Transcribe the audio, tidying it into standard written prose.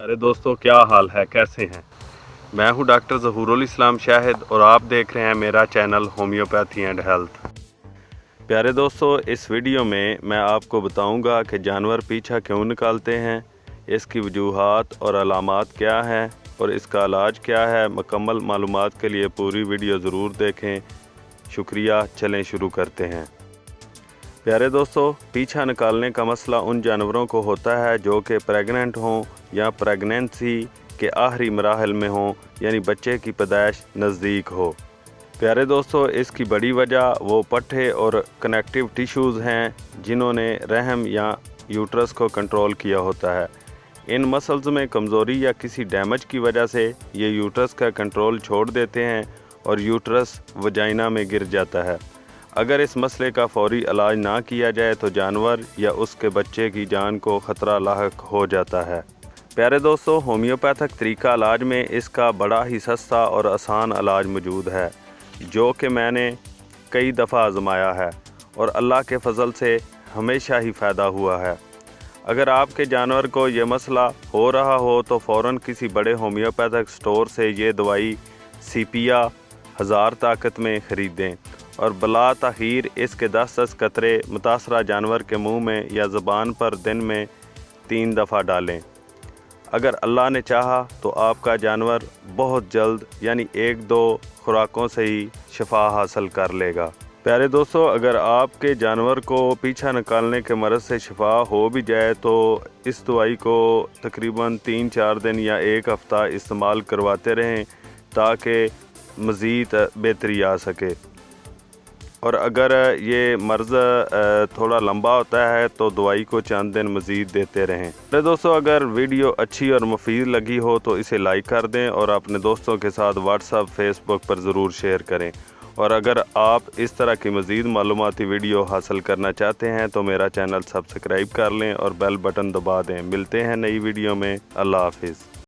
अरे दोस्तों, क्या हाल है, कैसे हैं। मैं हूं डॉक्टर ज़हूरुल इस्लाम शाहिद और आप देख रहे हैं मेरा चैनल होम्योपैथी एंड हेल्थ। प्यारे दोस्तों, इस वीडियो में मैं आपको बताऊंगा कि जानवर पीछा क्यों निकालते हैं, इसकी वजूहात और अलामात क्या हैं और इसका इलाज क्या है। मुकम्मल मालूमात के लिए पूरी वीडियो ज़रूर देखें। शुक्रिया। चलें शुरू करते हैं। प्यारे दोस्तों, पीछा निकालने का मसला उन जानवरों को होता है जो कि प्रेग्नेंट हों या प्रेगनेंसी के आखिरी मराहल में हों, यानी बच्चे की पैदाइश नज़दीक हो। प्यारे दोस्तों, इसकी बड़ी वजह वो पट्ठे और कनेक्टिव टिश्यूज़ हैं जिन्होंने रहम या यूट्रस को कंट्रोल किया होता है। इन मसल्स में कमज़ोरी या किसी डैमेज की वजह से ये यूट्रस का कंट्रोल छोड़ देते हैं और यूट्रस वजाइना में गिर जाता है। अगर इस मसले का फौरी इलाज ना किया जाए तो जानवर या उसके बच्चे की जान को ख़तरा लाहक हो जाता है। प्यारे दोस्तों, होम्योपैथिक तरीका इलाज में इसका बड़ा ही सस्ता और आसान इलाज मौजूद है जो कि मैंने कई दफ़ा आजमाया है और अल्लाह के फ़ज़ल से हमेशा ही फ़ायदा हुआ है। अगर आपके जानवर को ये मसला हो रहा हो तो फ़ौरन किसी बड़े होम्योपैथिक स्टोर से ये दवाई सीपिया 1000 ताकत में ख़रीदें और बला ताख़ीर इसके 10-10 कतरे मुतासरा जानवर के मुंह में या ज़बान पर दिन में 3 दफ़ा डालें। अगर अल्लाह ने चाहा तो आपका जानवर बहुत जल्द यानी 1-2 खुराकों से ही शफा हासिल कर लेगा। प्यारे दोस्तों, अगर आपके जानवर को पीछा निकालने के मरज़ से शफा हो भी जाए तो इस दवाई को तकरीबन 3-4 दिन या 1 हफ़्ता इस्तेमाल करवाते रहें ताकि मज़ीद बेहतरी आ सके। और अगर ये मर्ज़ थोड़ा लंबा होता है तो दवाई को चंद दिन मज़ीद देते रहें। तो दोस्तों, अगर वीडियो अच्छी और मुफीद लगी हो तो इसे लाइक कर दें और अपने दोस्तों के साथ व्हाट्सएप फेसबुक पर ज़रूर शेयर करें। और अगर आप इस तरह की मज़ीद मालूमाती वीडियो हासिल करना चाहते हैं तो मेरा चैनल सब्सक्राइब कर लें और बेल बटन दबा दें। मिलते हैं नई वीडियो में। अल्लाह हाफिज़।